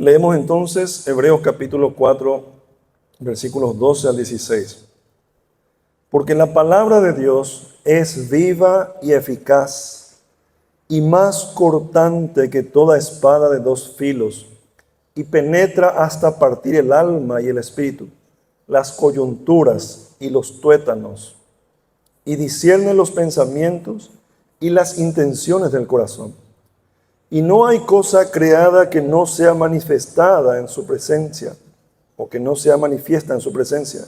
Leemos entonces Hebreos capítulo 4, versículos 12 al 16. Porque la palabra de Dios es viva y eficaz, y más cortante que toda espada de dos filos, y penetra hasta partir el alma y el espíritu, las coyunturas y los tuétanos, y discierne los pensamientos y las intenciones del corazón. Y no hay cosa creada que no sea manifestada en su presencia, o que no sea manifiesta en su presencia.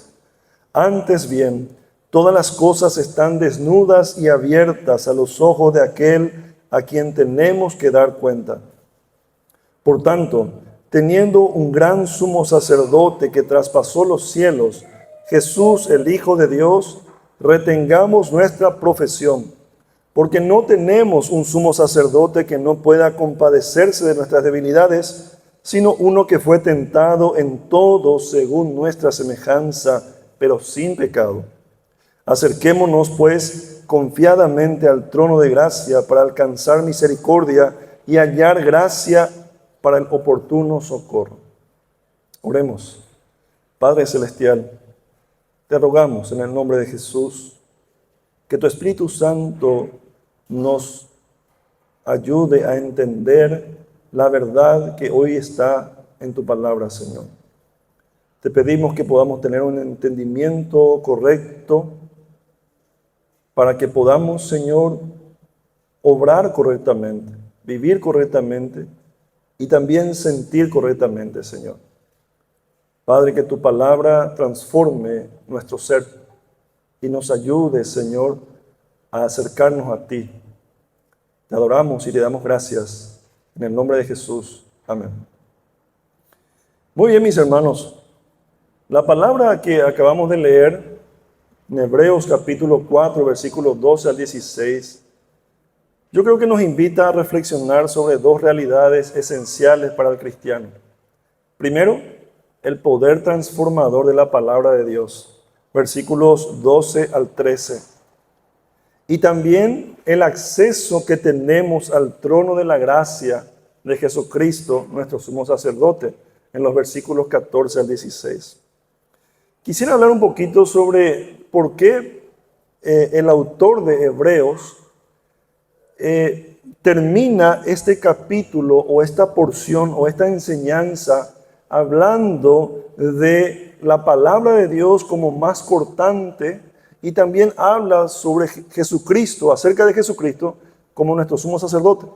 Antes bien, todas las cosas están desnudas y abiertas a los ojos de aquel a quien tenemos que dar cuenta. Por tanto, teniendo un gran sumo sacerdote que traspasó los cielos, Jesús, el Hijo de Dios, retengamos nuestra profesión, porque no tenemos un sumo sacerdote que no pueda compadecerse de nuestras debilidades, sino uno que fue tentado en todo según nuestra semejanza, pero sin pecado. Acerquémonos, pues, confiadamente al trono de gracia para alcanzar misericordia y hallar gracia para el oportuno socorro. Oremos. Padre Celestial, te rogamos en el nombre de Jesús que tu Espíritu Santo nos ayude a entender la verdad que hoy está en tu palabra, Señor. Te pedimos que podamos tener un entendimiento correcto para que podamos, Señor, obrar correctamente, vivir correctamente y también sentir correctamente, Señor. Padre, que tu palabra transforme nuestro ser y nos ayude, Señor, a acercarnos a ti. Te adoramos y te damos gracias en el nombre de Jesús. Amén. Muy bien, mis hermanos. La palabra que acabamos de leer en Hebreos capítulo 4, versículos 12 al 16, yo creo que nos invita a reflexionar sobre dos realidades esenciales para el cristiano. Primero, el poder transformador de la palabra de Dios, versículos 12 al 13. Y también el acceso que tenemos al trono de la gracia de Jesucristo, nuestro sumo sacerdote, en los versículos 14 al 16. Quisiera hablar un poquito sobre por qué el autor de Hebreos termina este capítulo o esta porción o esta enseñanza hablando de la palabra de Dios como más cortante y también habla sobre Jesucristo, acerca de Jesucristo como nuestro sumo sacerdote.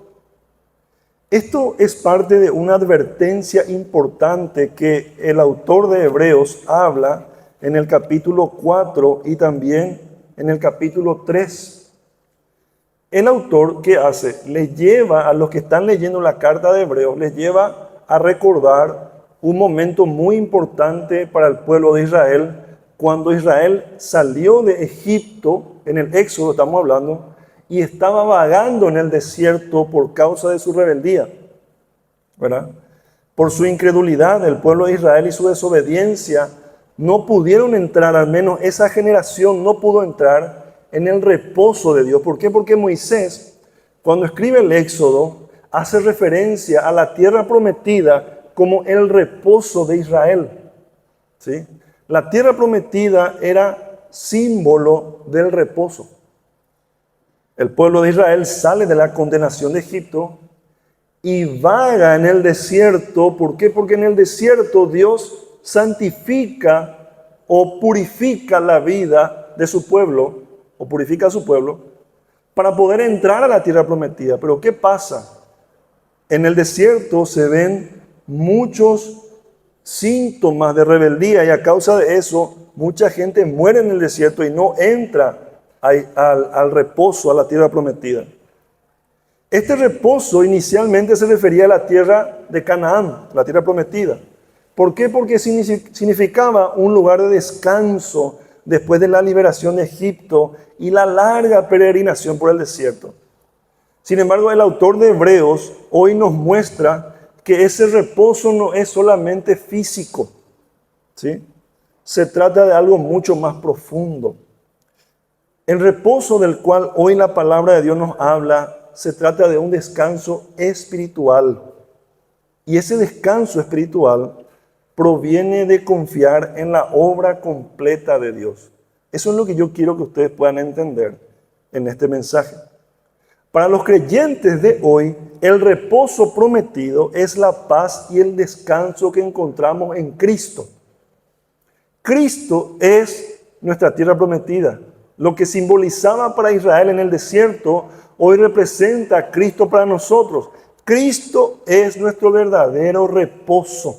Esto es parte de una advertencia importante que el autor de Hebreos habla en el capítulo 4 y también en el capítulo 3. El autor, ¿qué hace? Les lleva a los que están leyendo la carta de Hebreos, les lleva a recordar un momento muy importante para el pueblo de Israel, cuando Israel salió de Egipto, en el Éxodo estamos hablando, y estaba vagando en el desierto por causa de su rebeldía, ¿verdad? Por su incredulidad, el pueblo de Israel y su desobediencia, no pudieron entrar, al menos esa generación no pudo entrar en el reposo de Dios. ¿Por qué? Porque Moisés, cuando escribe el Éxodo, hace referencia a la tierra prometida como el reposo de Israel, ¿sí? La tierra prometida era símbolo del reposo. El pueblo de Israel sale de la condenación de Egipto y vaga en el desierto. ¿Por qué? Porque en el desierto Dios santifica o purifica la vida de su pueblo, o purifica a su pueblo, para poder entrar a la tierra prometida. Pero ¿qué pasa? En el desierto se ven muchos síntomas de rebeldía y a causa de eso mucha gente muere en el desierto y no entra al reposo, a la tierra prometida. Este reposo inicialmente se refería a la tierra de Canaán, la tierra prometida. ¿Por qué? Porque significaba un lugar de descanso después de la liberación de Egipto y la larga peregrinación por el desierto. Sin embargo, el autor de Hebreos hoy nos muestra que ese reposo no es solamente físico, ¿sí? Se trata de algo mucho más profundo. El reposo del cual hoy la palabra de Dios nos habla se trata de un descanso espiritual. Y ese descanso espiritual proviene de confiar en la obra completa de Dios. Eso es lo que yo quiero que ustedes puedan entender en este mensaje. Para los creyentes de hoy, el reposo prometido es la paz y el descanso que encontramos en Cristo. Cristo es nuestra tierra prometida. Lo que simbolizaba para Israel en el desierto, hoy representa a Cristo para nosotros. Cristo es nuestro verdadero reposo.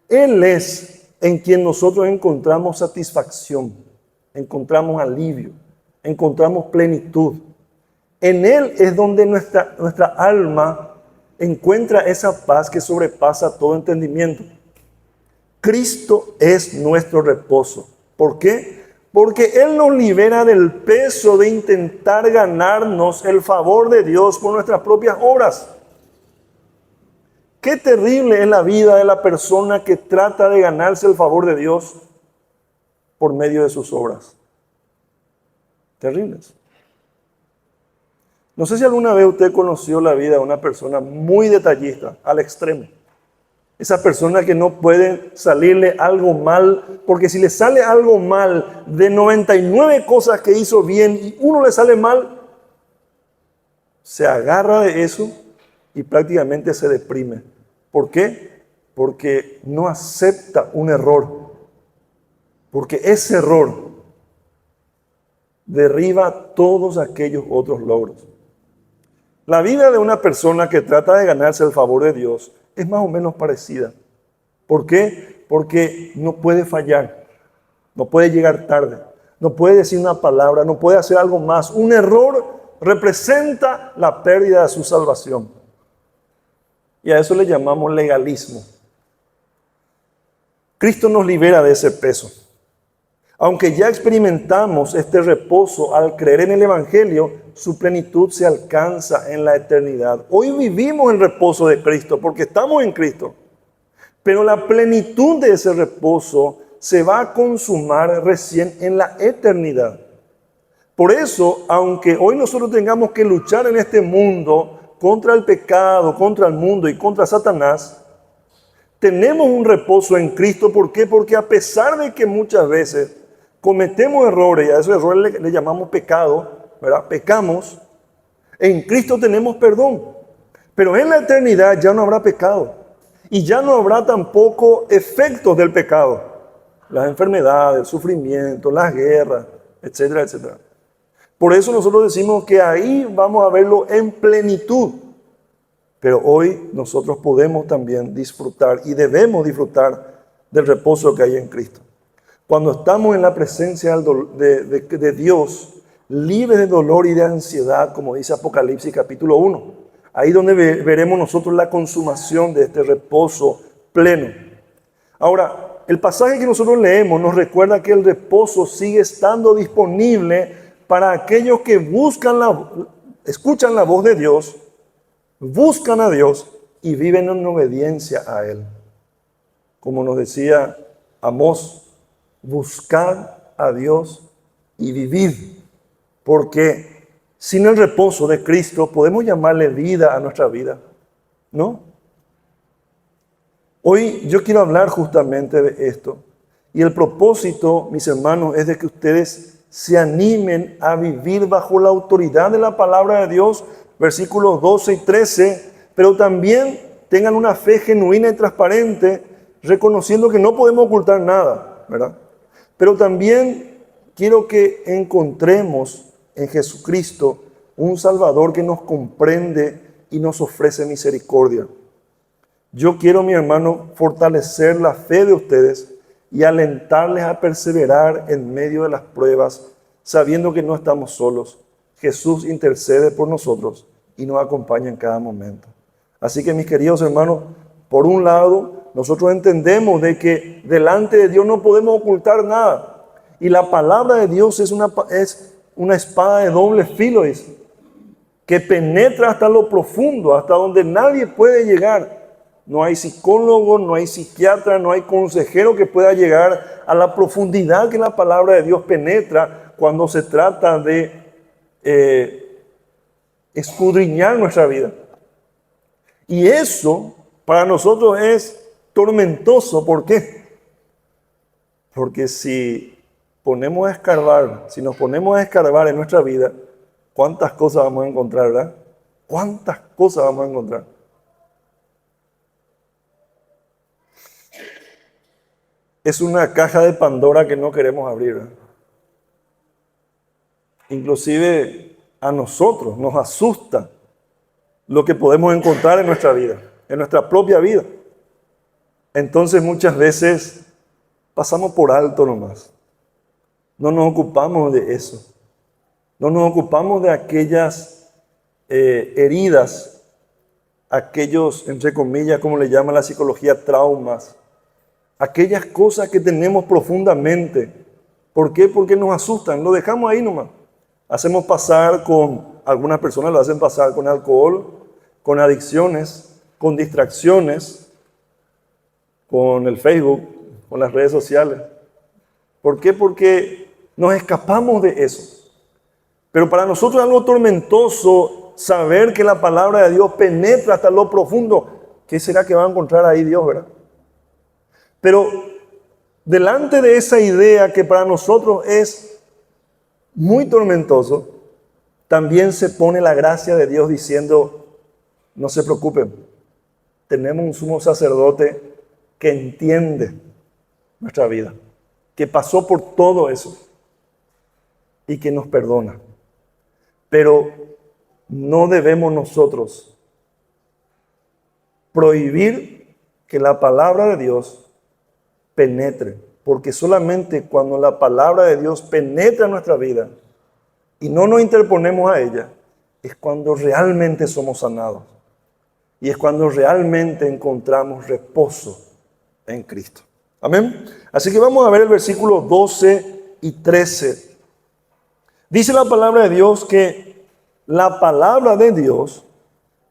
Él es en quien nosotros encontramos satisfacción, encontramos alivio, encontramos plenitud. En Él es donde nuestra alma encuentra esa paz que sobrepasa todo entendimiento. Cristo es nuestro reposo. ¿Por qué? Porque Él nos libera del peso de intentar ganarnos el favor de Dios por nuestras propias obras. Qué terrible es la vida de la persona que trata de ganarse el favor de Dios por medio de sus obras. Terribles. No sé si alguna vez usted conoció la vida de una persona muy detallista, al extremo. Esa persona que no puede salirle algo mal, porque si le sale algo mal de 99 cosas que hizo bien y uno le sale mal, se agarra de eso y prácticamente se deprime. ¿Por qué? Porque no acepta un error. Porque ese error derriba todos aquellos otros logros. La vida de una persona que trata de ganarse el favor de Dios es más o menos parecida. ¿Por qué? Porque no puede fallar, no puede llegar tarde, no puede decir una palabra, no puede hacer algo más. Un error representa la pérdida de su salvación. Y a eso le llamamos legalismo. Cristo nos libera de ese peso. Aunque ya experimentamos este reposo al creer en el Evangelio, su plenitud se alcanza en la eternidad. Hoy vivimos el reposo de Cristo porque estamos en Cristo. Pero la plenitud de ese reposo se va a consumar recién en la eternidad. Por eso, aunque hoy nosotros tengamos que luchar en este mundo contra el pecado, contra el mundo y contra Satanás, tenemos un reposo en Cristo. ¿Por qué? Porque a pesar de que muchas veces cometemos errores, y a esos errores le llamamos pecado, ¿verdad? Pecamos, en Cristo tenemos perdón. Pero en la eternidad ya no habrá pecado. Y ya no habrá tampoco efectos del pecado. Las enfermedades, el sufrimiento, las guerras, etcétera, etcétera. Por eso nosotros decimos que ahí vamos a verlo en plenitud. Pero hoy nosotros podemos también disfrutar y debemos disfrutar del reposo que hay en Cristo. Cuando estamos en la presencia de Dios, libres de dolor y de ansiedad, como dice Apocalipsis capítulo 1. Ahí donde veremos nosotros la consumación de este reposo pleno. Ahora, el pasaje que nosotros leemos nos recuerda que el reposo sigue estando disponible para aquellos que escuchan la voz de Dios, buscan a Dios y viven en obediencia a Él. Como nos decía Amós, buscad a Dios y vivid, porque sin el reposo de Cristo podemos llamarle vida a nuestra vida, ¿no? Hoy yo quiero hablar justamente de esto. Y el propósito, mis hermanos, es de que ustedes se animen a vivir bajo la autoridad de la palabra de Dios, versículos 12 y 13, pero también tengan una fe genuina y transparente, reconociendo que no podemos ocultar nada, ¿verdad? Pero también quiero que encontremos en Jesucristo un Salvador que nos comprende y nos ofrece misericordia. Yo quiero, mi hermano, fortalecer la fe de ustedes y alentarles a perseverar en medio de las pruebas, sabiendo que no estamos solos. Jesús intercede por nosotros y nos acompaña en cada momento. Así que, mis queridos hermanos, por un lado, nosotros entendemos de que delante de Dios no podemos ocultar nada. Y la palabra de Dios es una espada de doble filo, dice, que penetra hasta lo profundo, hasta donde nadie puede llegar. No hay psicólogo, no hay psiquiatra, no hay consejero que pueda llegar a la profundidad que la palabra de Dios penetra cuando se trata de escudriñar nuestra vida. Y eso para nosotros es tormentoso. ¿Por qué? Porque si nos ponemos a escarbar en nuestra vida, ¿cuántas cosas vamos a encontrar, verdad? ¿Cuántas cosas vamos a encontrar? Es una caja de Pandora que no queremos abrir, ¿verdad? Inclusive a nosotros nos asusta lo que podemos encontrar en nuestra vida, en nuestra propia vida. Entonces muchas veces pasamos por alto nomás. No nos ocupamos de eso. No nos ocupamos de aquellas heridas, aquellos, entre comillas, como le llama la psicología, traumas. Aquellas cosas que tenemos profundamente. ¿Por qué? Porque nos asustan. Lo dejamos ahí nomás. Hacemos pasar algunas personas lo hacen pasar con alcohol, con adicciones, con distracciones, con el Facebook, con las redes sociales. ¿Por qué? Porque nos escapamos de eso. Pero para nosotros es algo tormentoso saber que la palabra de Dios penetra hasta lo profundo. ¿Qué será que va a encontrar ahí Dios, verdad? Pero delante de esa idea que para nosotros es muy tormentoso, también se pone la gracia de Dios diciendo, no se preocupen, tenemos un sumo sacerdote que entiende nuestra vida, que pasó por todo eso y que nos perdona. Pero no debemos nosotros prohibir que la palabra de Dios penetre, porque solamente cuando la palabra de Dios penetra en nuestra vida y no nos interponemos a ella, es cuando realmente somos sanados y es cuando realmente encontramos reposo en Cristo. Amén. Así que vamos a ver el versículo 12 y 13. Dice la palabra de Dios que la palabra de Dios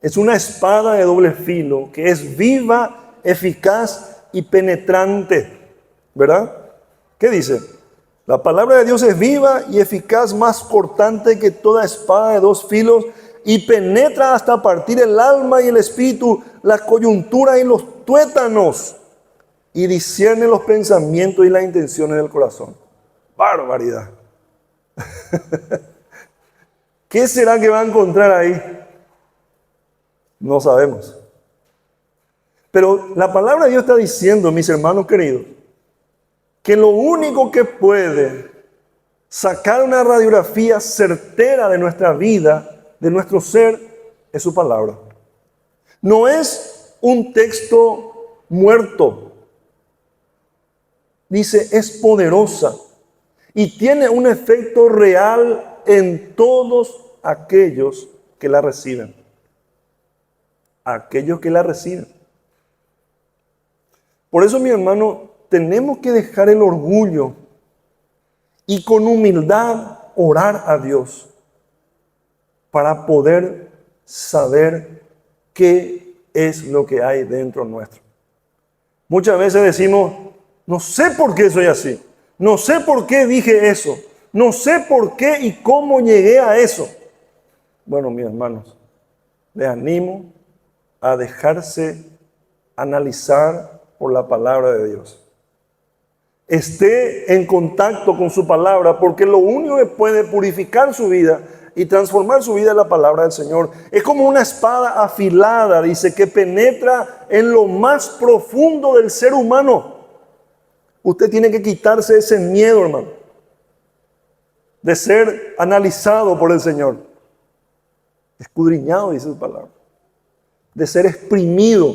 es una espada de doble filo que es viva, eficaz y penetrante. ¿Verdad? ¿Qué dice? La palabra de Dios es viva y eficaz, más cortante que toda espada de dos filos, y penetra hasta partir el alma y el espíritu, las coyunturas y los tuétanos, y discierne los pensamientos y las intenciones del corazón. ¡Barbaridad! ¿Qué será que va a encontrar ahí? No sabemos. Pero la palabra de Dios está diciendo, mis hermanos queridos, que lo único que puede sacar una radiografía certera de nuestra vida, de nuestro ser, es su palabra. No es un texto muerto. Dice, es poderosa y tiene un efecto real en todos aquellos que la reciben. Aquellos que la reciben. Por eso, mi hermano, tenemos que dejar el orgullo y con humildad orar a Dios para poder saber qué es lo que hay dentro nuestro. Muchas veces decimos, no sé por qué soy así, no sé por qué dije eso, no sé por qué y cómo llegué a eso. Bueno, mis hermanos, les animo a dejarse analizar por la palabra de Dios. Esté en contacto con su palabra, porque lo único que puede purificar su vida y transformar su vida es la palabra del Señor. Es como una espada afilada, dice, que penetra en lo más profundo del ser humano. Usted tiene que quitarse ese miedo, hermano, de ser analizado por el Señor. Escudriñado, dice su palabra. De ser exprimido.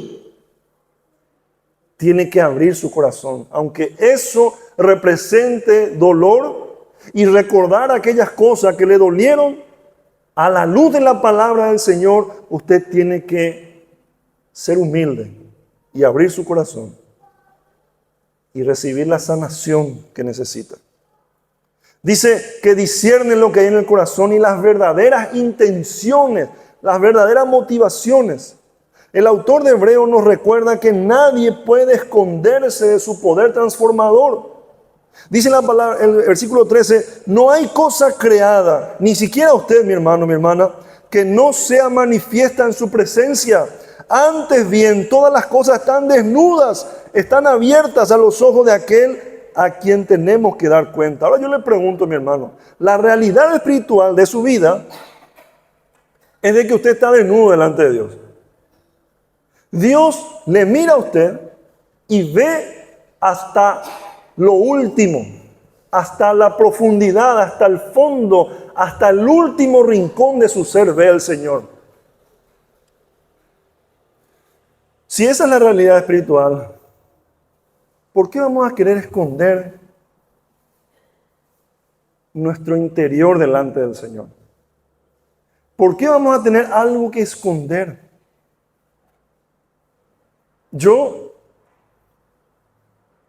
Tiene que abrir su corazón, aunque eso represente dolor y recordar aquellas cosas que le dolieron. A la luz de la palabra del Señor, usted tiene que ser humilde y abrir su corazón y recibir la sanación que necesita. Dice que discierne lo que hay en el corazón y las verdaderas intenciones, las verdaderas motivaciones. El autor de Hebreos nos recuerda que nadie puede esconderse de su poder transformador. Dice la palabra, el versículo 13, no hay cosa creada, ni siquiera usted, mi hermano, mi hermana, que no sea manifiesta en su presencia. Antes bien, todas las cosas están desnudas, están abiertas a los ojos de aquel a quien tenemos que dar cuenta. Ahora yo le pregunto, mi hermano, la realidad espiritual de su vida es de que usted está desnudo delante de Dios. Dios le mira a usted y ve hasta lo último, hasta la profundidad, hasta el fondo, hasta el último rincón de su ser ve el Señor. Si esa es la realidad espiritual, ¿por qué vamos a querer esconder nuestro interior delante del Señor? ¿Por qué vamos a tener algo que esconder?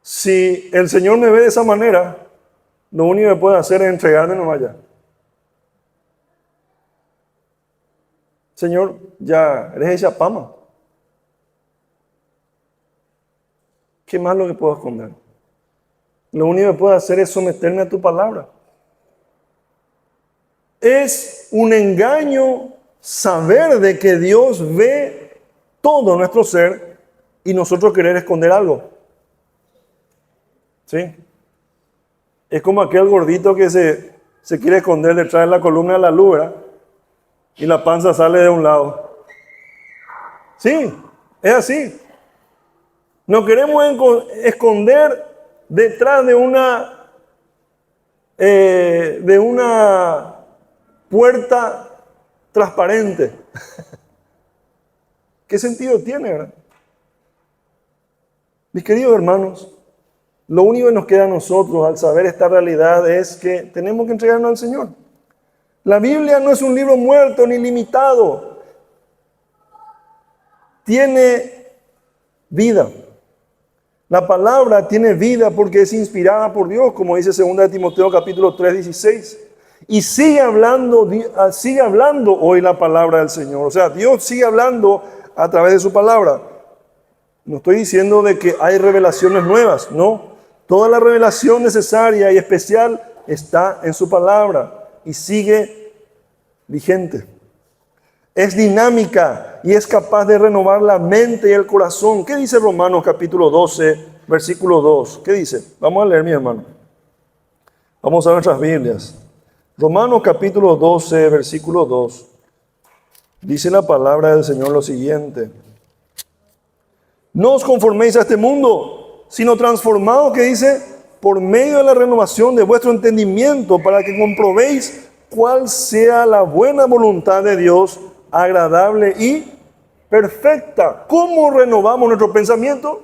Si el Señor me ve de esa manera, lo único que puede hacer es entregarme nomás ya. Señor, ya eres esa pama. ¿Qué más lo que puedo esconder? Lo único que puedo hacer es someterme a tu palabra. Es un engaño saber de que Dios ve todo nuestro ser y nosotros querer esconder algo. ¿Sí? Es como aquel gordito que se quiere esconder detrás de la columna de la luz, ¿verdad? Y la panza sale de un lado. Sí, es así. Nos queremos esconder detrás de una puerta transparente. ¿Qué sentido tiene, verdad? Mis queridos hermanos, lo único que nos queda a nosotros al saber esta realidad es que tenemos que entregarnos al Señor. La Biblia no es un libro muerto ni limitado. Tiene vida. La palabra tiene vida porque es inspirada por Dios, como dice 2 Timoteo capítulo 3, 16. Y sigue hablando hoy la palabra del Señor. O sea, Dios sigue hablando a través de su palabra. No estoy diciendo de que hay revelaciones nuevas, no. Toda la revelación necesaria y especial está en su palabra y sigue vigente. Es dinámica y es capaz de renovar la mente y el corazón. ¿Qué dice Romanos capítulo 12, versículo 2? ¿Qué dice? Vamos a leer, mi hermano. Vamos a ver nuestras Biblias. Romanos capítulo 12, versículo 2. Dice la palabra del Señor lo siguiente. No os conforméis a este mundo, sino transformaos, que dice, por medio de la renovación de vuestro entendimiento, para que comprobéis cuál sea la buena voluntad de Dios, agradable y perfecta. ¿Cómo renovamos nuestro pensamiento?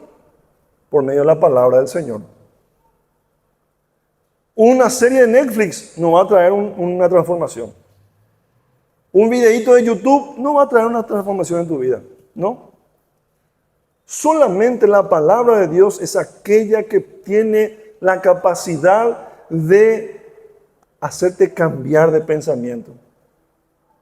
Por medio de la palabra del Señor. Una serie de Netflix no va a traer una transformación. Un videíto de YouTube no va a traer una transformación en tu vida, ¿no? Solamente la palabra de Dios es aquella que tiene la capacidad de hacerte cambiar de pensamiento,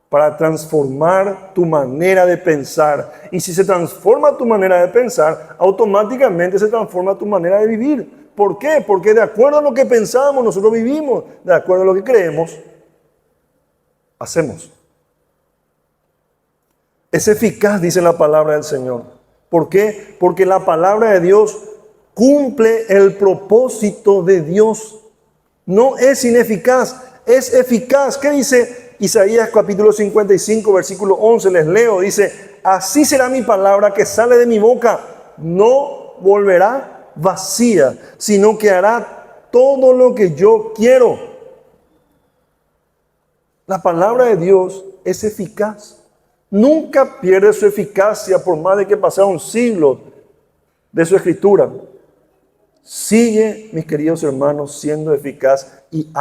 para transformar tu manera de pensar. Y si se transforma tu manera de pensar, automáticamente se transforma tu manera de vivir. ¿Por qué? Porque de acuerdo a lo que pensamos, nosotros vivimos. De acuerdo a lo que creemos, hacemos. Es eficaz, dice la palabra del Señor. ¿Por qué? Porque la palabra de Dios cumple el propósito de Dios. No es ineficaz, es eficaz. ¿Qué dice Isaías capítulo 55, versículo 11? Les leo, dice, así será mi palabra que sale de mi boca. No volverá vacía, sino que hará todo lo que yo quiero. La palabra de Dios es eficaz. Nunca pierde su eficacia por más de que pasaron siglos de su escritura. Sigue, mis queridos hermanos, siendo eficaz y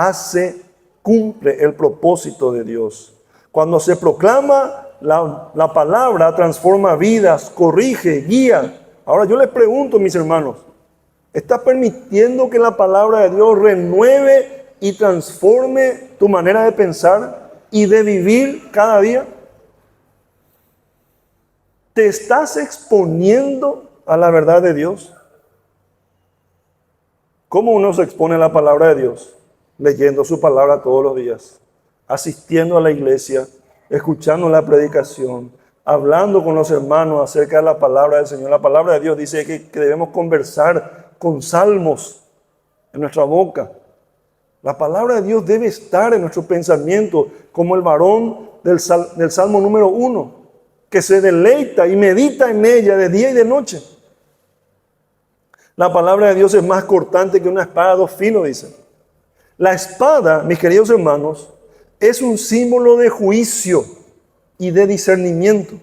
cumple el propósito de Dios. Cuando se proclama la palabra, transforma vidas, corrige, guía. Ahora yo les pregunto, mis hermanos, ¿estás permitiendo que la palabra de Dios renueve y transforme tu manera de pensar y de vivir cada día? ¿Te estás exponiendo a la verdad de Dios? ¿Cómo uno se expone a la palabra de Dios? Leyendo su palabra todos los días, asistiendo a la iglesia, escuchando la predicación, hablando con los hermanos acerca de la palabra del Señor. La palabra de Dios dice que debemos conversar con salmos en nuestra boca. La palabra de Dios debe estar en nuestro pensamiento, como el varón del Salmo número 1, que se deleita y medita en ella de día y de noche. La palabra de Dios es más cortante que una espada de dos filos, dice. La espada, mis queridos hermanos, es un símbolo de juicio y de discernimiento.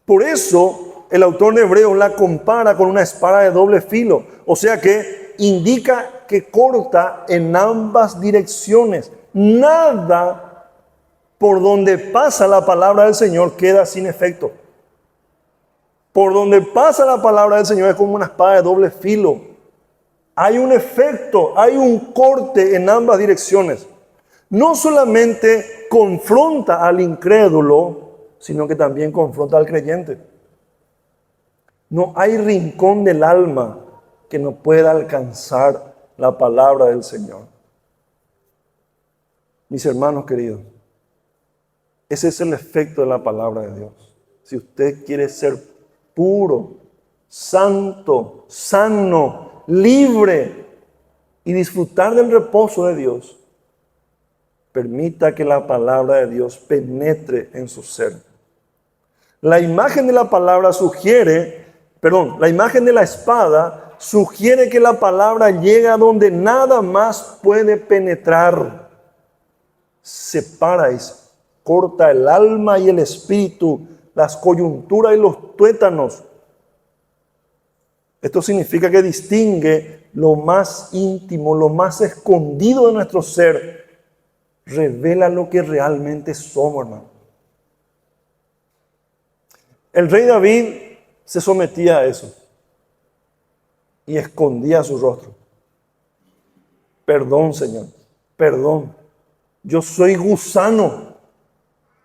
Por eso, el autor de Hebreos la compara con una espada de doble filo. O sea que indica que corta en ambas direcciones. Nada por donde pasa la palabra del Señor queda sin efecto. Por donde pasa la palabra del Señor es como una espada de doble filo. Hay un efecto, hay un corte en ambas direcciones. No solamente confronta al incrédulo, sino que también confronta al creyente. No hay rincón del alma que no pueda alcanzar la palabra del Señor. Mis hermanos queridos, ese es el efecto de la palabra de Dios. Si usted quiere ser puro, santo, sano, libre y disfrutar del reposo de Dios, permita que la palabra de Dios penetre en su ser. La imagen de la palabra la imagen de la espada sugiere que la palabra llega donde nada más puede penetrar. Separa y corta el alma y el espíritu, las coyunturas y los tuétanos. Esto significa que distingue lo más íntimo, lo más escondido de nuestro ser. Revela lo que realmente somos, hermano. El rey David se sometía a eso y escondía su rostro. Perdón, Señor, perdón. Yo soy gusano.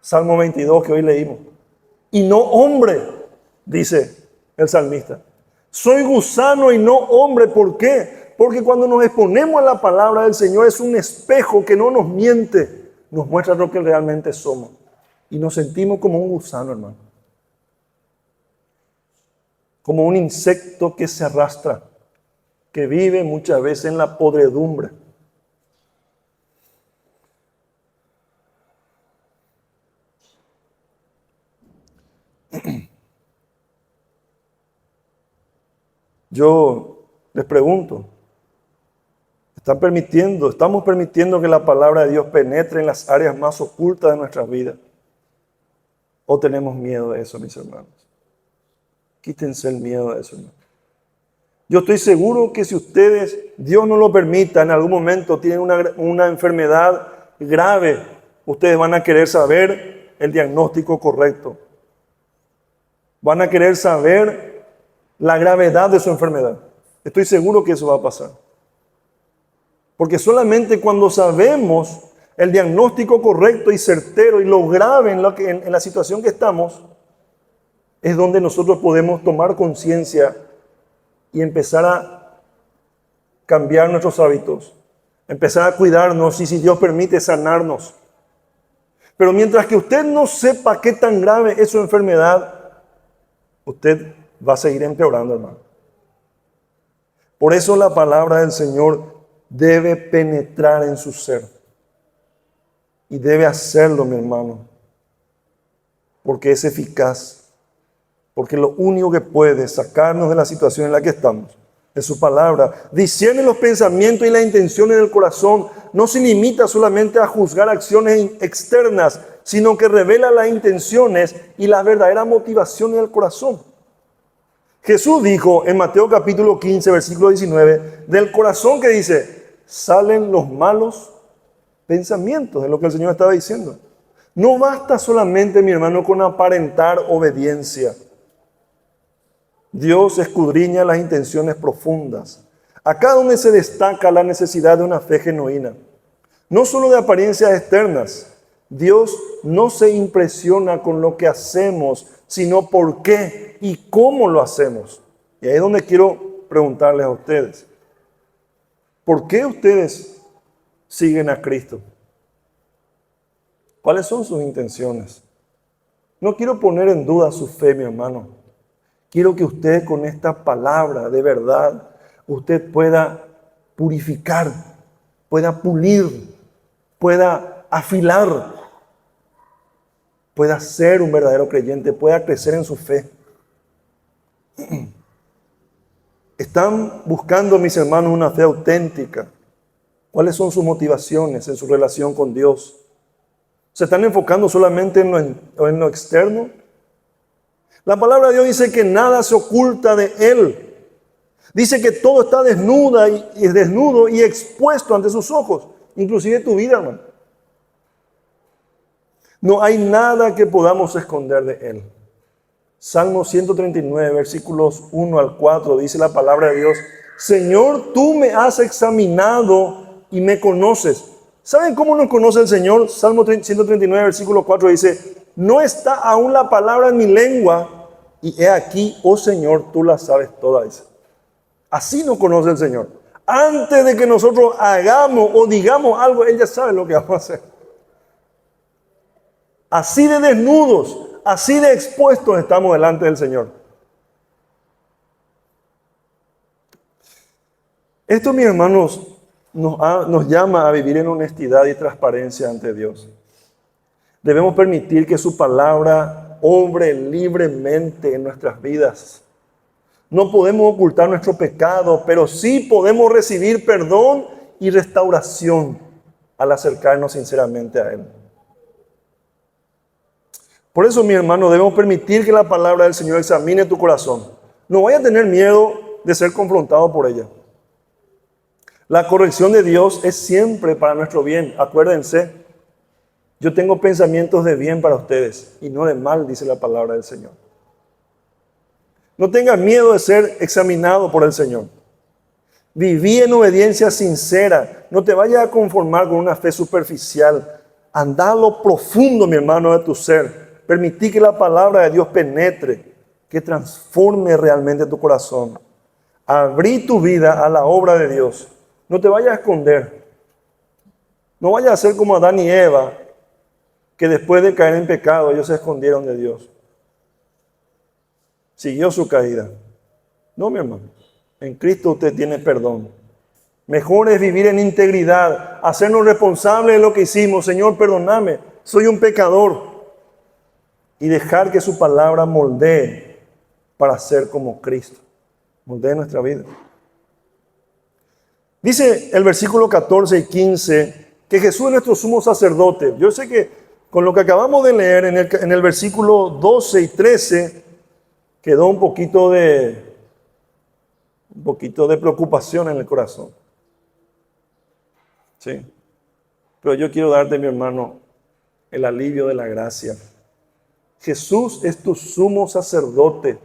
Salmo 22 que hoy leímos. Y no hombre, dice el salmista. Soy gusano y no hombre. ¿Por qué? Porque cuando nos exponemos a la palabra del Señor es un espejo que no nos miente. Nos muestra lo que realmente somos. Y nos sentimos como un gusano, hermano. Como un insecto que se arrastra, que vive muchas veces en la podredumbre. Yo les pregunto, ¿estamos permitiendo que la palabra de Dios penetre en las áreas más ocultas de nuestras vidas? ¿O tenemos miedo de eso, mis hermanos? Quítense el miedo de eso, hermano. Yo estoy seguro que si ustedes, Dios no lo permita, en algún momento tienen una enfermedad grave, ustedes van a querer saber el diagnóstico correcto. Van a querer saber la gravedad de su enfermedad. Estoy seguro que eso va a pasar. Porque solamente cuando sabemos el diagnóstico correcto y certero y lo grave en la situación que estamos, es donde nosotros podemos tomar conciencia y empezar a cambiar nuestros hábitos, empezar a cuidarnos y, si Dios permite, sanarnos. Pero mientras que usted no sepa qué tan grave es su enfermedad, usted va a seguir empeorando, hermano. Por eso la palabra del Señor debe penetrar en su ser. Y debe hacerlo, mi hermano, porque es eficaz. Porque lo único que puede sacarnos de la situación en la que estamos es su palabra. Discierne los pensamientos y las intenciones del corazón. No se limita solamente a juzgar acciones externas, sino que revela las intenciones y las verdaderas motivaciones del corazón. Jesús dijo en Mateo capítulo 15, versículo 19, del corazón, que dice, salen los malos pensamientos, es lo que el Señor estaba diciendo. No basta solamente, mi hermano, con aparentar obediencia. Dios escudriña las intenciones profundas. Acá donde se destaca la necesidad de una fe genuina. No solo de apariencias externas. Dios no se impresiona con lo que hacemos, sino por qué y cómo lo hacemos. Y ahí es donde quiero preguntarles a ustedes. ¿Por qué ustedes siguen a Cristo? ¿Cuáles son sus intenciones? No quiero poner en duda su fe, mi hermano. Quiero que usted con esta palabra de verdad, usted pueda purificar, pueda pulir, pueda afilar, pueda ser un verdadero creyente, pueda crecer en su fe. Están buscando, mis hermanos, una fe auténtica. ¿Cuáles son sus motivaciones en su relación con Dios? ¿Se están enfocando solamente en lo externo? La palabra de Dios dice que nada se oculta de Él. Dice que todo está desnudo y expuesto ante sus ojos, inclusive tu vida, hermano. No hay nada que podamos esconder de Él. Salmo 139, versículos 1 al 4, dice la palabra de Dios: Señor, tú me has examinado y me conoces. ¿Saben cómo nos conoce el Señor? Salmo 139, versículo 4 dice: no está aún la palabra en mi lengua, y he aquí, oh Señor, tú la sabes toda. Dice. Así nos conoce el Señor. Antes de que nosotros hagamos o digamos algo, Él ya sabe lo que vamos a hacer. Así de desnudos, así de expuestos estamos delante del Señor. Esto, mis hermanos, nos llama a vivir en honestidad y transparencia ante Dios. Debemos permitir que su palabra obre libremente en nuestras vidas. No podemos ocultar nuestro pecado, pero sí podemos recibir perdón y restauración al acercarnos sinceramente a Él. Por eso, mi hermano, debemos permitir que la palabra del Señor examine tu corazón. No vaya a tener miedo de ser confrontado por ella. La corrección de Dios es siempre para nuestro bien. Acuérdense, yo tengo pensamientos de bien para ustedes y no de mal, dice la palabra del Señor. No tengas miedo de ser examinado por el Señor. Viví en obediencia sincera. No te vayas a conformar con una fe superficial. Anda a lo profundo, mi hermano, de tu ser. Permití que la palabra de Dios penetre, que transforme realmente tu corazón. Abrí tu vida a la obra de Dios. No te vayas a esconder. No vayas a ser como Adán y Eva, que después de caer en pecado, ellos se escondieron de Dios. Siguió su caída. No, mi hermano. En Cristo usted tiene perdón. Mejor es vivir en integridad, hacernos responsables de lo que hicimos. Señor, perdóname, soy un pecador. Y dejar que su palabra moldee para ser como Cristo. Moldee nuestra vida. Dice el versículo 14 y 15 que Jesús es nuestro sumo sacerdote. Yo sé que con lo que acabamos de leer en el versículo 12 y 13 quedó un poquito de preocupación en el corazón. Sí. Pero yo quiero darte, mi hermano, el alivio de la gracia. Jesús es tu sumo sacerdote,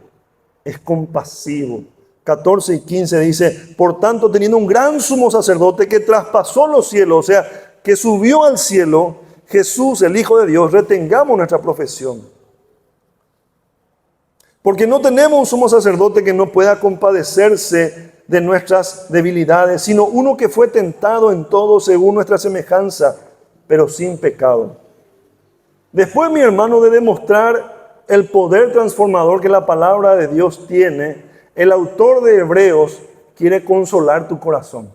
es compasivo. 14 y 15 dice: por tanto, teniendo un gran sumo sacerdote que traspasó los cielos, o sea, que subió al cielo, Jesús, el Hijo de Dios, retengamos nuestra profesión. Porque no tenemos un sumo sacerdote que no pueda compadecerse de nuestras debilidades, sino uno que fue tentado en todo según nuestra semejanza, pero sin pecado. Después, mi hermano, de demostrar el poder transformador que la palabra de Dios tiene, el autor de Hebreos quiere consolar tu corazón.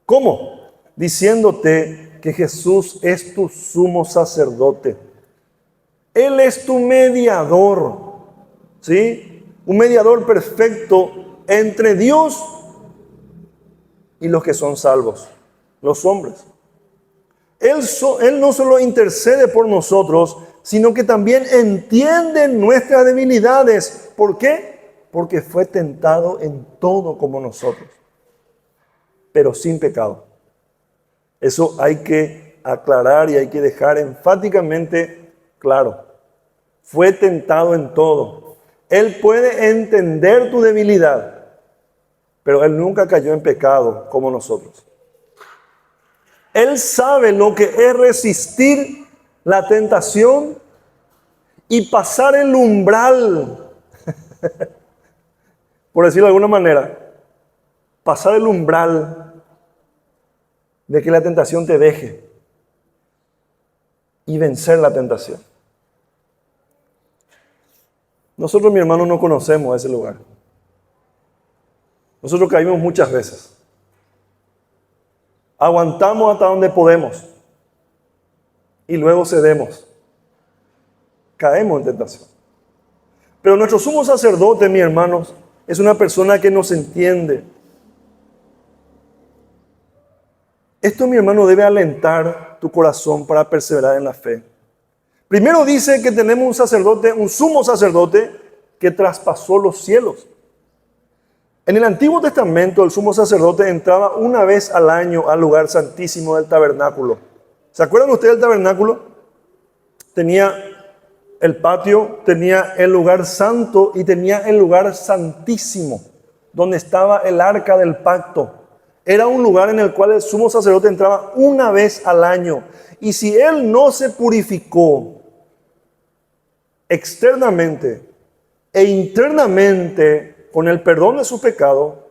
¿Cómo? Diciéndote que Jesús es tu sumo sacerdote. Él es tu mediador, ¿sí? Un mediador perfecto entre Dios y los que son salvos, los hombres. Él no solo intercede por nosotros, sino que también entiende nuestras debilidades. ¿Por qué? Porque fue tentado en todo como nosotros, pero sin pecado. Eso hay que aclarar y hay que dejar enfáticamente claro. Fue tentado en todo. Él puede entender tu debilidad, pero Él nunca cayó en pecado como nosotros. Él sabe lo que es resistir la tentación y pasar el umbral, por decirlo de alguna manera, pasar el umbral de que la tentación te deje y vencer la tentación. Nosotros, mi hermano, no conocemos ese lugar. Nosotros caímos muchas veces. Aguantamos hasta donde podemos y luego cedemos. Caemos en tentación. Pero nuestro sumo sacerdote, mis hermanos, es una persona que nos entiende. Esto, mi hermano, debe alentar tu corazón para perseverar en la fe. Primero dice que tenemos un sacerdote, un sumo sacerdote que traspasó los cielos. En el Antiguo Testamento, el sumo sacerdote entraba una vez al año al lugar santísimo del tabernáculo. ¿Se acuerdan ustedes del tabernáculo? Tenía el patio, tenía el lugar santo y tenía el lugar santísimo, donde estaba el arca del pacto. Era un lugar en el cual el sumo sacerdote entraba una vez al año. Y si él no se purificó externamente e internamente con el perdón de su pecado,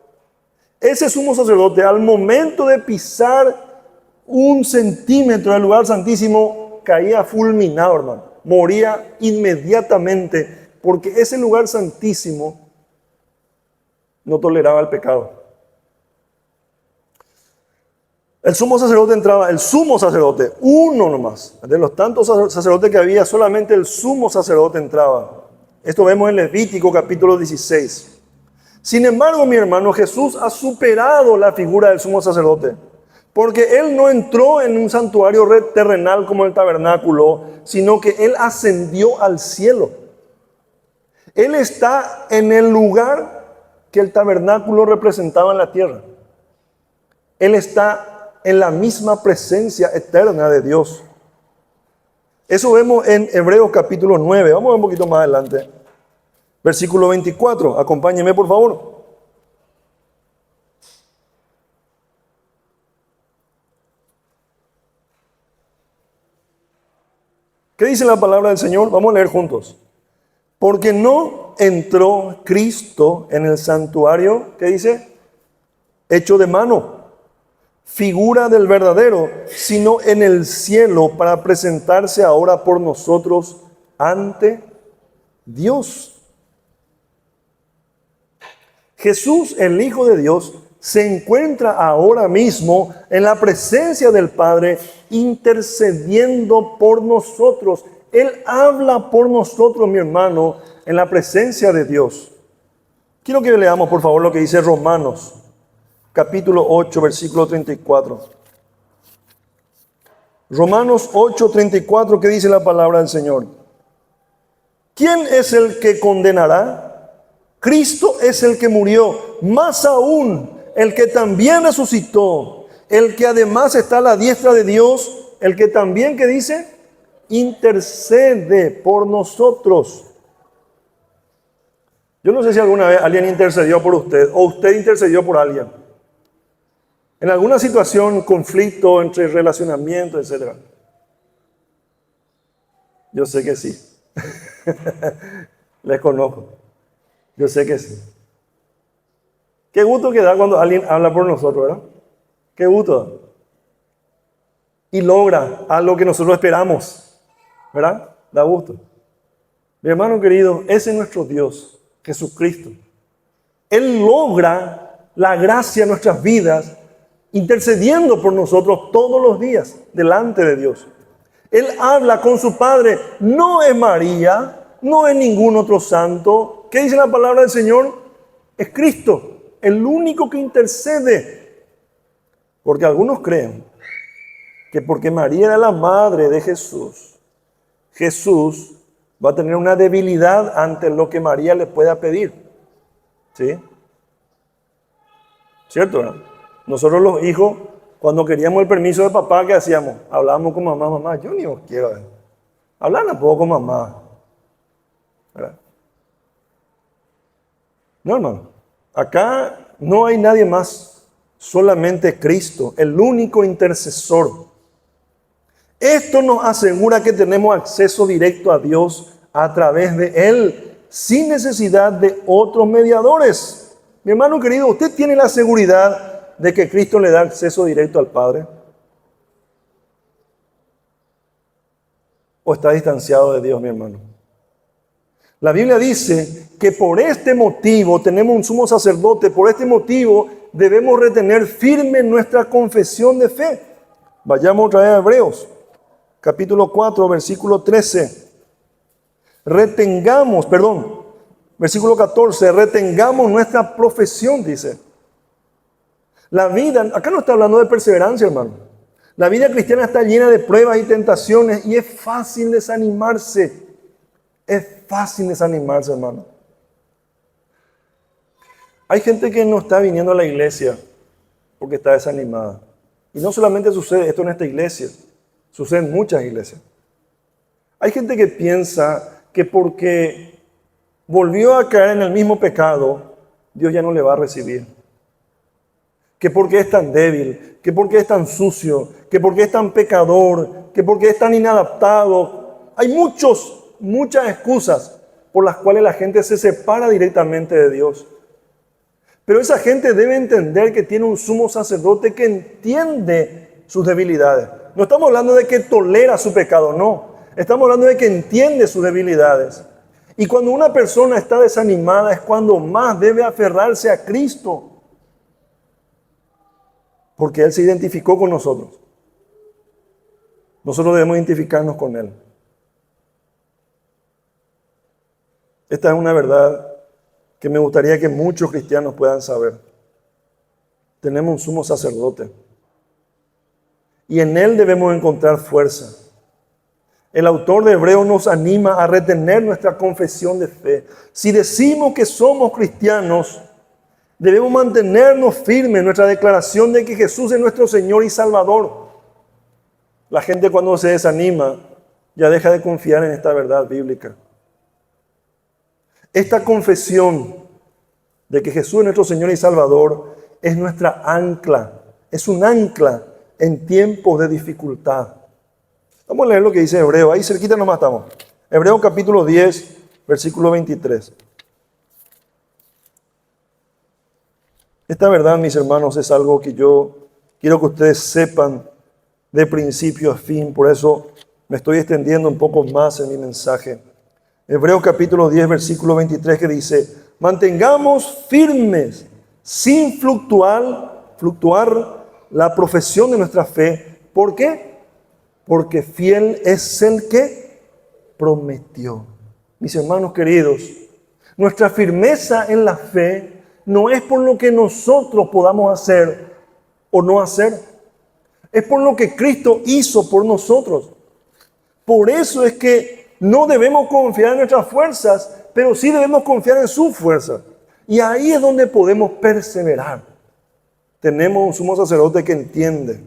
ese sumo sacerdote, al momento de pisar 1 centímetro del lugar santísimo, caía fulminado, hermano. Moría inmediatamente, porque ese lugar santísimo no toleraba el pecado. El sumo sacerdote entraba, el sumo sacerdote, uno nomás. De los tantos sacerdotes que había, solamente el sumo sacerdote entraba. Esto vemos en Levítico capítulo 16. Sin embargo, mi hermano, Jesús ha superado la figura del sumo sacerdote, porque Él no entró en un santuario terrenal como el tabernáculo, sino que Él ascendió al cielo. Él está en el lugar que el tabernáculo representaba en la tierra. Él está en la misma presencia eterna de Dios. Eso vemos en Hebreos capítulo 9. Vamos a ver un poquito más adelante. Versículo 24, acompáñenme por favor. ¿Qué dice la palabra del Señor? Vamos a leer juntos. Porque no entró Cristo en el santuario, ¿qué dice? Hecho de mano, figura del verdadero, sino en el cielo para presentarse ahora por nosotros ante Dios. Jesús, el Hijo de Dios, se encuentra ahora mismo en la presencia del Padre, intercediendo por nosotros. Él habla por nosotros, mi hermano, en la presencia de Dios. Quiero que leamos, por favor, lo que dice Romanos, capítulo 8, versículo 34. Romanos 8, 34, ¿qué dice la palabra del Señor? ¿Quién es el que condenará? Cristo es el que murió, más aún el que también resucitó, el que además está a la diestra de Dios, el que también, ¿qué dice? Intercede por nosotros. Yo no sé si alguna vez alguien intercedió por usted o usted intercedió por alguien. En alguna situación, conflicto entre relacionamiento, etc. Yo sé que sí. Les conozco. Yo sé que sí. Qué gusto que da cuando alguien habla por nosotros, ¿verdad? Qué gusto. Y logra algo que nosotros esperamos, ¿verdad? Da gusto. Mi hermano querido, ese es nuestro Dios, Jesucristo. Él logra la gracia en nuestras vidas, intercediendo por nosotros todos los días delante de Dios. Él habla con su Padre, no es María, no es ningún otro santo. ¿Qué dice la palabra del Señor? Es Cristo, el único que intercede. Porque algunos creen que porque María era la madre de Jesús, Jesús va a tener una debilidad ante lo que María le pueda pedir. ¿Sí? ¿Cierto, no? Nosotros los hijos, cuando queríamos el permiso de papá, ¿qué hacíamos? Hablábamos con mamá, mamá, yo ni os quiero. Hablar tampoco con mamá. ¿Verdad? No, hermano. Acá no hay nadie más, solamente Cristo, el único intercesor. Esto nos asegura que tenemos acceso directo a Dios a través de Él, sin necesidad de otros mediadores. Mi hermano querido, ¿usted tiene la seguridad de que Cristo le da acceso directo al Padre? o está distanciado de Dios, mi hermano? La Biblia dice que por este motivo tenemos un sumo sacerdote, por este motivo debemos retener firme nuestra confesión de fe. Vayamos otra vez a Hebreos, capítulo 4, versículo 13. Versículo 14, retengamos nuestra profesión, dice. La vida, acá no está hablando de perseverancia, hermano. La vida cristiana está llena de pruebas y tentaciones y es fácil desanimarse. Es fácil desanimarse, hermano. Hay gente que no está viniendo a la iglesia porque está desanimada. Y no solamente sucede esto en esta iglesia, sucede en muchas iglesias. Hay gente que piensa que porque volvió a caer en el mismo pecado, Dios ya no le va a recibir. Que porque es tan débil, que porque es tan sucio, que porque es tan pecador, que porque es tan inadaptado. Hay muchas excusas por las cuales la gente se separa directamente de Dios. Pero esa gente debe entender que tiene un sumo sacerdote que entiende sus debilidades. No estamos hablando de que tolera su pecado, no. Estamos hablando de que entiende sus debilidades. Y cuando una persona está desanimada es cuando más debe aferrarse a Cristo. Porque Él se identificó con nosotros. Nosotros debemos identificarnos con Él. Esta es una verdad que me gustaría que muchos cristianos puedan saber. Tenemos un sumo sacerdote. Y en Él debemos encontrar fuerza. El autor de Hebreos nos anima a retener nuestra confesión de fe. Si decimos que somos cristianos, debemos mantenernos firmes en nuestra declaración de que Jesús es nuestro Señor y Salvador. La gente cuando se desanima ya deja de confiar en esta verdad bíblica. Esta confesión de que Jesús es nuestro Señor y Salvador es nuestra ancla. Es un ancla en tiempos de dificultad. Vamos a leer lo que dice Hebreo. Ahí cerquita nomás estamos. Hebreo capítulo 10, versículo 23. Esta verdad, mis hermanos, es algo que yo quiero que ustedes sepan de principio a fin. Por eso me estoy extendiendo un poco más en mi mensaje. Hebreos capítulo 10, versículo 23, que dice: mantengamos firmes, sin fluctuar la profesión de nuestra fe. ¿Por qué? Porque fiel es el que prometió. Mis hermanos queridos, nuestra firmeza en la fe no es por lo que nosotros podamos hacer o no hacer. Es por lo que Cristo hizo por nosotros. Por eso es que no debemos confiar en nuestras fuerzas, pero sí debemos confiar en su fuerza. Y ahí es donde podemos perseverar. Tenemos un sumo sacerdote que entiende.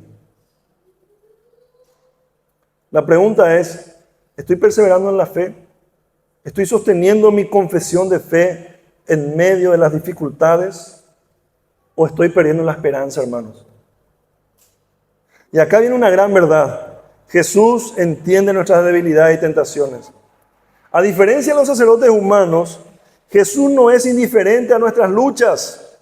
La pregunta es, ¿estoy perseverando en la fe? ¿Estoy sosteniendo mi confesión de fe en medio de las dificultades? ¿O estoy perdiendo la esperanza, hermanos? Y acá viene una gran verdad. Jesús entiende nuestras debilidades y tentaciones. A diferencia de los sacerdotes humanos, Jesús no es indiferente a nuestras luchas.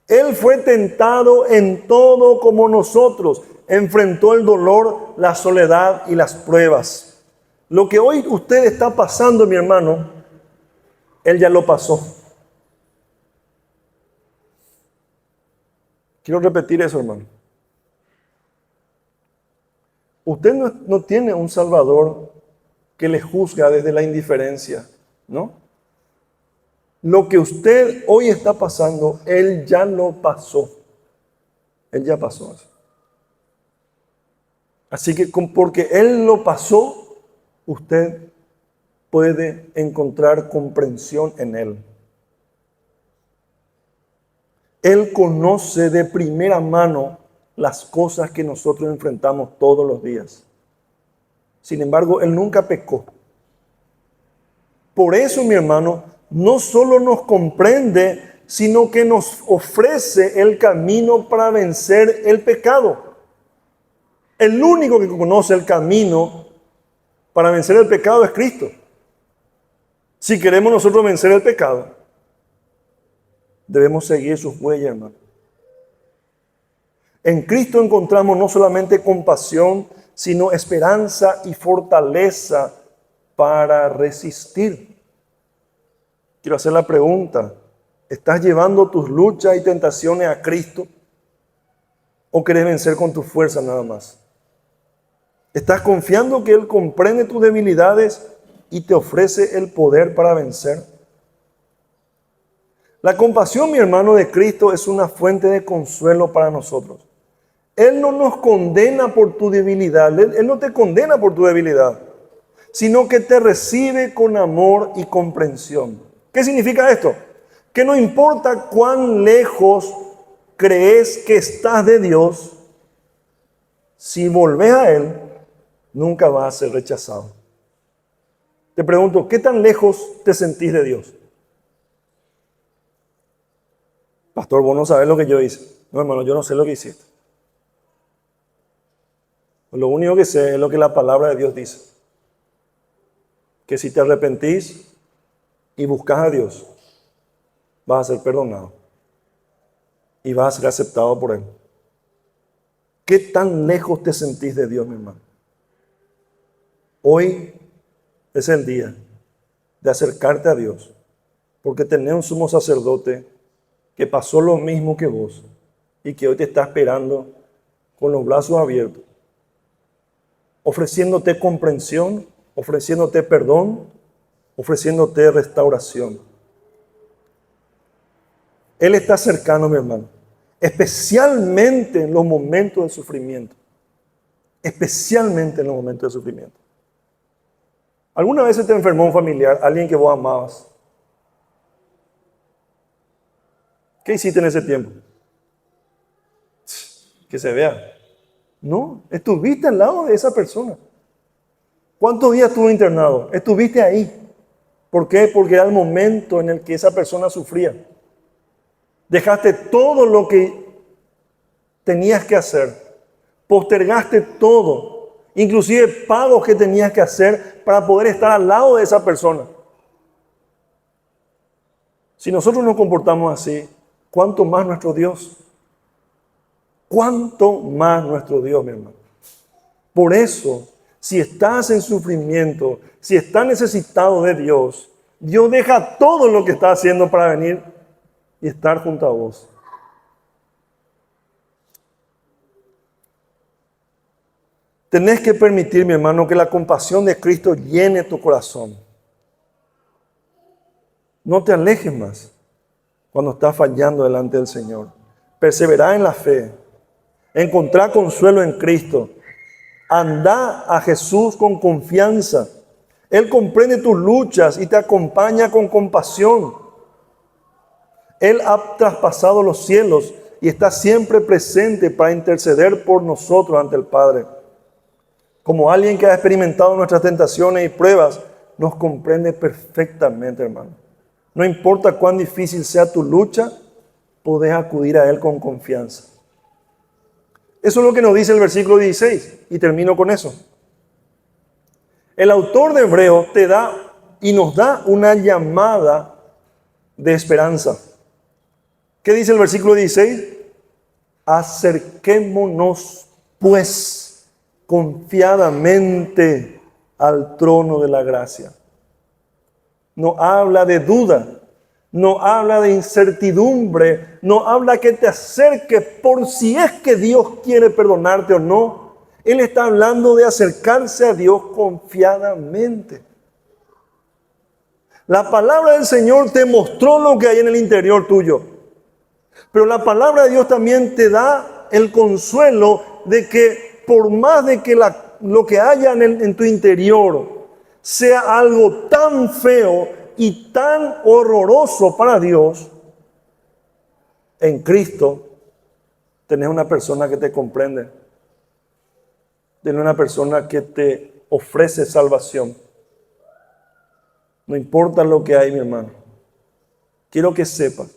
Él fue tentado en todo como nosotros. Enfrentó el dolor, la soledad y las pruebas. Lo que hoy usted está pasando, mi hermano, Él ya lo pasó. Quiero repetir eso, hermano. Usted no tiene un Salvador que le juzga desde la indiferencia, ¿no? Lo que usted hoy está pasando, Él ya lo pasó. Él ya pasó eso. Así que porque Él lo pasó, usted puede encontrar comprensión en Él. Él conoce de primera mano las cosas que nosotros enfrentamos todos los días. Sin embargo, Él nunca pecó. Por eso, mi hermano, no solo nos comprende, sino que nos ofrece el camino para vencer el pecado. El único que conoce el camino para vencer el pecado es Cristo. Si queremos nosotros vencer el pecado, debemos seguir sus huellas, hermano. En Cristo encontramos no solamente compasión, sino esperanza y fortaleza para resistir. Quiero hacer la pregunta: ¿estás llevando tus luchas y tentaciones a Cristo? ¿O querés vencer con tu fuerza nada más? ¿Estás confiando que Él comprende tus debilidades y te ofrece el poder para vencer? La compasión, mi hermano, de Cristo es una fuente de consuelo para nosotros. Él no nos condena por tu debilidad, Él no te condena por tu debilidad, sino que te recibe con amor y comprensión. ¿Qué significa esto? Que no importa cuán lejos crees que estás de Dios, si volvés a Él, nunca vas a ser rechazado. Te pregunto, ¿qué tan lejos te sentís de Dios? Pastor, vos no sabés lo que yo hice. No, hermano, yo no sé lo que hiciste. Lo único que sé es lo que la palabra de Dios dice. Que si te arrepentís y buscas a Dios, vas a ser perdonado. Y vas a ser aceptado por Él. ¿Qué tan lejos te sentís de Dios, mi hermano? Hoy es el día de acercarte a Dios, porque tenés un sumo sacerdote que pasó lo mismo que vos y que hoy te está esperando con los brazos abiertos, ofreciéndote comprensión, ofreciéndote perdón, ofreciéndote restauración. Él está cercano, mi hermano, especialmente en los momentos de sufrimiento. Especialmente en los momentos de sufrimiento. ¿Alguna vez se te enfermó un familiar, alguien que vos amabas? ¿Qué hiciste en ese tiempo? Que se vea. No, estuviste al lado de esa persona. ¿Cuántos días estuvo internado? Estuviste ahí. ¿Por qué? Porque era el momento en el que esa persona sufría. Dejaste todo lo que tenías que hacer. Postergaste todo, inclusive pagos que tenías que hacer para poder estar al lado de esa persona. Si nosotros nos comportamos así, ¿cuánto más nuestro Dios? ¿Cuánto más nuestro Dios, mi hermano? Por eso, si estás en sufrimiento, si estás necesitado de Dios, Dios deja todo lo que está haciendo para venir y estar junto a vos. Tenés que permitir, mi hermano, que la compasión de Cristo llene tu corazón. No te alejes más cuando estás fallando delante del Señor. Persevera en la fe. Encontrá consuelo en Cristo. Andá a Jesús con confianza. Él comprende tus luchas y te acompaña con compasión. Él ha traspasado los cielos y está siempre presente para interceder por nosotros ante el Padre. Como alguien que ha experimentado nuestras tentaciones y pruebas, nos comprende perfectamente, hermano. No importa cuán difícil sea tu lucha, podés acudir a Él con confianza. Eso es lo que nos dice el versículo 16, y termino con eso. El autor de Hebreos te da y nos da una llamada de esperanza. ¿Qué dice el versículo 16? Acerquémonos, pues, confiadamente al trono de la gracia. No habla de duda, no habla de incertidumbre, no habla que te acerques por si es que Dios quiere perdonarte o no. Él está hablando de acercarse a Dios confiadamente. La palabra del Señor te mostró lo que hay en el interior tuyo, pero la palabra de Dios también te da el consuelo de que por más de que lo que haya en tu interior sea algo tan feo y tan horroroso para Dios, en Cristo tenés una persona que te comprende, tenés una persona que te ofrece salvación. No importa lo que hay, mi hermano. Quiero que sepas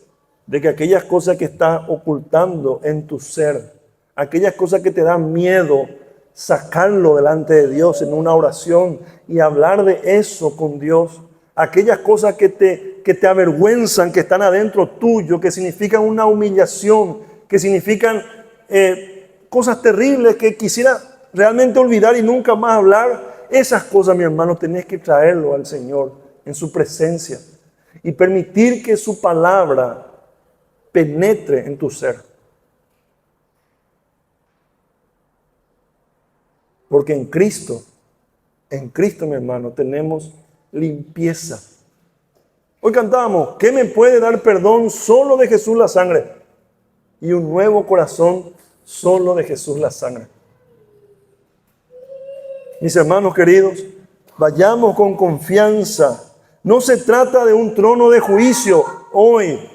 de que aquellas cosas que estás ocultando en tu ser, aquellas cosas que te dan miedo, sacarlo delante de Dios en una oración y hablar de eso con Dios. Aquellas cosas que te avergüenzan, que están adentro tuyo, que significan una humillación, que significan cosas terribles que quisiera realmente olvidar y nunca más hablar, esas cosas, mi hermano, tenés que traerlo al Señor en su presencia y permitir que su palabra penetre en tu ser. Porque en Cristo, mi hermano, tenemos limpieza. Hoy cantábamos, ¿qué me puede dar perdón? Solo de Jesús la sangre. Y un nuevo corazón, solo de Jesús la sangre. Mis hermanos queridos, vayamos con confianza. No se trata de un trono de juicio hoy,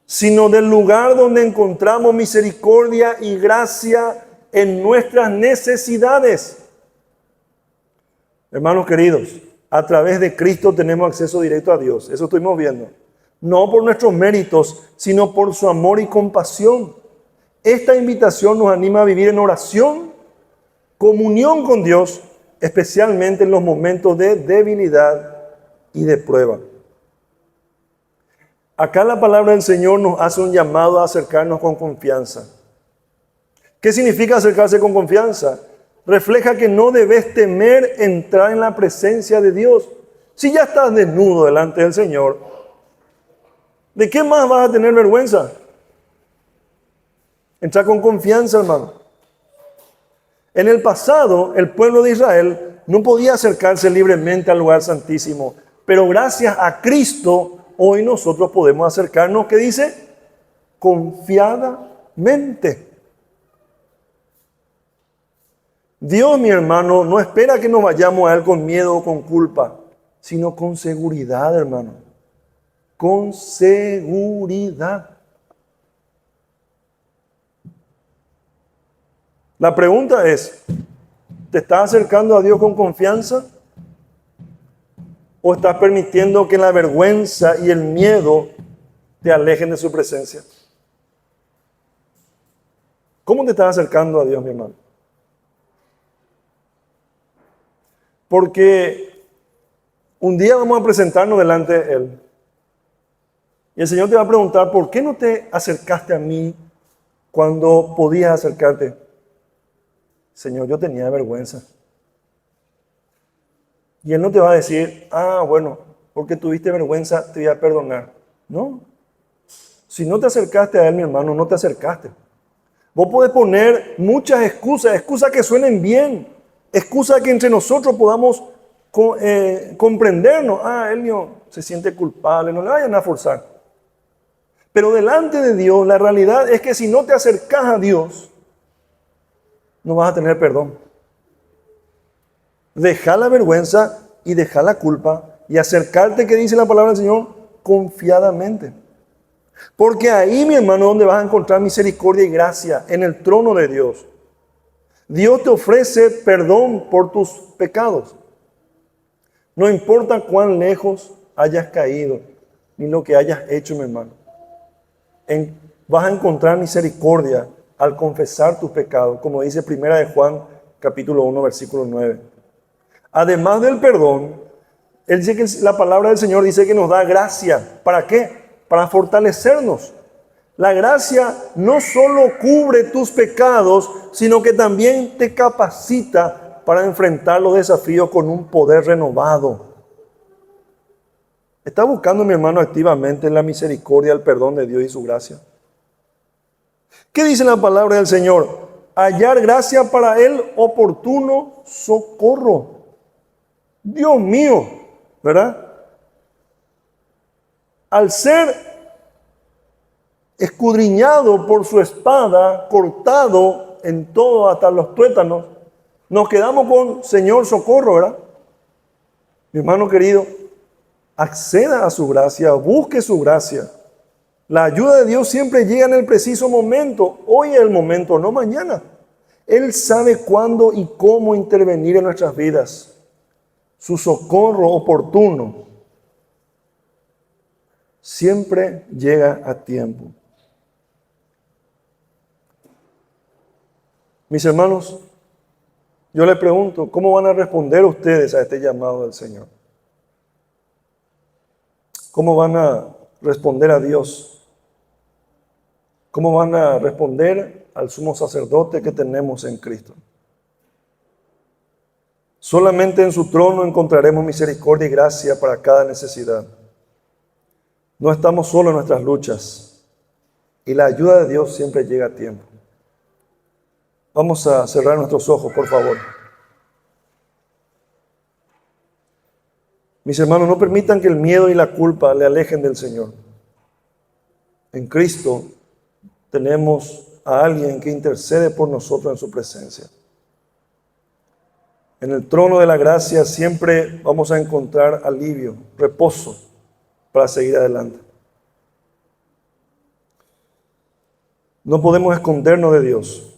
sino del lugar donde encontramos misericordia y gracia en nuestras necesidades. Hermanos queridos, a través de Cristo tenemos acceso directo a Dios. Eso estuvimos viendo. No por nuestros méritos, sino por su amor y compasión. Esta invitación nos anima a vivir en oración, comunión con Dios, especialmente en los momentos de debilidad y de prueba. Acá la palabra del Señor nos hace un llamado a acercarnos con confianza. ¿Qué significa acercarse con confianza? Refleja que no debes temer entrar en la presencia de Dios. Si ya estás desnudo delante del Señor, ¿de qué más vas a tener vergüenza? Entra con confianza, hermano. En el pasado, el pueblo de Israel no podía acercarse libremente al lugar santísimo, pero gracias a Cristo, hoy nosotros podemos acercarnos, ¿qué dice? Confiadamente. Dios, mi hermano, no espera que nos vayamos a Él con miedo o con culpa, sino con seguridad, hermano. Con seguridad. La pregunta es, ¿te estás acercando a Dios con confianza? ¿O estás permitiendo que la vergüenza y el miedo te alejen de su presencia? ¿Cómo te estás acercando a Dios, mi hermano? Porque un día vamos a presentarnos delante de Él. Y el Señor te va a preguntar, ¿por qué no te acercaste a mí cuando podías acercarte? Señor, yo tenía vergüenza. Y Él no te va a decir, bueno, porque tuviste vergüenza, te voy a perdonar. No. Si no te acercaste a Él, mi hermano, no te acercaste. Vos podés poner muchas excusas que suenen bien, excusas que entre nosotros podamos comprendernos. Él no se siente culpable, no le vayan a forzar. Pero delante de Dios, la realidad es que si no te acercas a Dios, no vas a tener perdón. Deja la vergüenza y deja la culpa y acercarte, que dice la palabra del Señor, confiadamente. Porque ahí, mi hermano, donde vas a encontrar misericordia y gracia, en el trono de Dios. Dios te ofrece perdón por tus pecados. No importa cuán lejos hayas caído, ni lo que hayas hecho, mi hermano. Vas a encontrar misericordia al confesar tus pecados, como dice 1 de Juan, capítulo 1, versículo 9. Además del perdón, Él dice que la palabra del Señor dice que nos da gracia. ¿Para qué? Para fortalecernos. La gracia no solo cubre tus pecados, sino que también te capacita para enfrentar los desafíos con un poder renovado. ¿Está buscando, mi hermano, activamente la misericordia, el perdón de Dios y su gracia? ¿Qué dice la palabra del Señor? Hallar gracia para el oportuno socorro. Dios mío, ¿verdad? Al ser escudriñado por su espada, cortado en todo hasta los tuétanos, nos quedamos con Señor socorro, ¿verdad? Mi hermano querido, acceda a su gracia, busque su gracia. La ayuda de Dios siempre llega en el preciso momento. Hoy es el momento, no mañana. Él sabe cuándo y cómo intervenir en nuestras vidas. Su socorro oportuno siempre llega a tiempo. Mis hermanos, yo les pregunto, ¿cómo van a responder ustedes a este llamado del Señor? ¿Cómo van a responder a Dios? ¿Cómo van a responder al sumo sacerdote que tenemos en Cristo? Solamente en su trono encontraremos misericordia y gracia para cada necesidad. No estamos solos en nuestras luchas y la ayuda de Dios siempre llega a tiempo. Vamos a cerrar nuestros ojos, por favor. Mis hermanos, no permitan que el miedo y la culpa le alejen del Señor. En Cristo tenemos a alguien que intercede por nosotros en su presencia. En el trono de la gracia siempre vamos a encontrar alivio, reposo para seguir adelante. No podemos escondernos de Dios,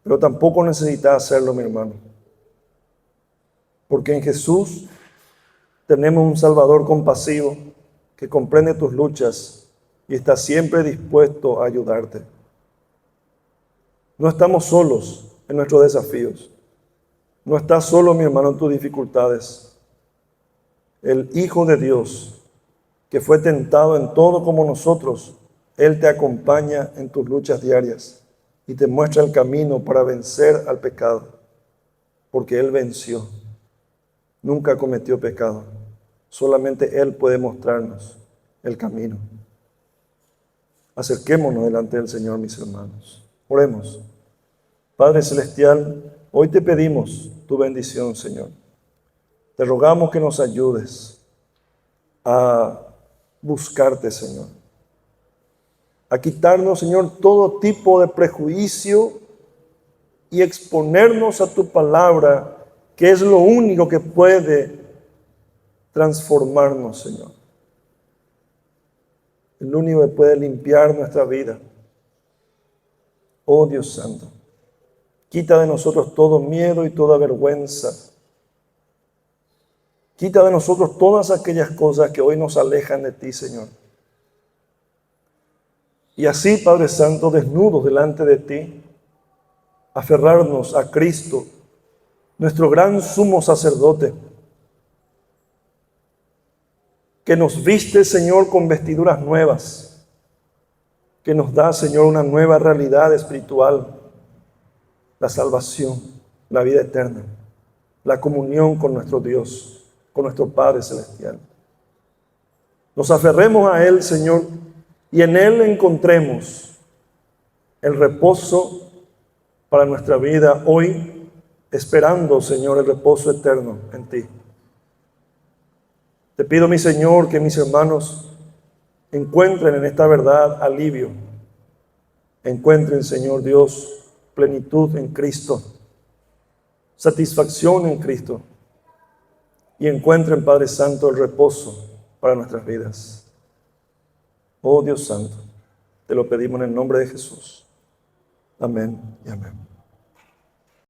pero tampoco necesita hacerlo, mi hermano. Porque en Jesús tenemos un Salvador compasivo que comprende tus luchas y está siempre dispuesto a ayudarte. No estamos solos en nuestros desafíos. No estás solo, mi hermano, en tus dificultades. El Hijo de Dios, que fue tentado en todo como nosotros, Él te acompaña en tus luchas diarias y te muestra el camino para vencer al pecado, porque Él venció. Nunca cometió pecado. Solamente Él puede mostrarnos el camino. Acerquémonos delante del Señor, mis hermanos. Oremos. Padre Celestial, hoy te pedimos tu bendición, Señor. Te rogamos que nos ayudes a buscarte, Señor. A quitarnos, Señor, todo tipo de prejuicio y exponernos a tu palabra, que es lo único que puede transformarnos, Señor. El único que puede limpiar nuestra vida. Oh Dios Santo, quita de nosotros todo miedo y toda vergüenza. Quita de nosotros todas aquellas cosas que hoy nos alejan de ti, Señor. Y así, Padre Santo, desnudos delante de ti, aferrarnos a Cristo, nuestro gran sumo sacerdote, que nos viste, Señor, con vestiduras nuevas, que nos da, Señor, una nueva realidad espiritual, la salvación, la vida eterna, la comunión con nuestro Dios, con nuestro Padre Celestial. Nos aferremos a Él, Señor, y en Él encontremos el reposo para nuestra vida hoy, esperando, Señor, el reposo eterno en ti. Te pido, mi Señor, que mis hermanos encuentren en esta verdad alivio. Encuentren, Señor Dios, plenitud en Cristo, satisfacción en Cristo. Y encuentren, Padre Santo, el reposo para nuestras vidas. Oh Dios Santo, te lo pedimos en el nombre de Jesús. Amén y amén.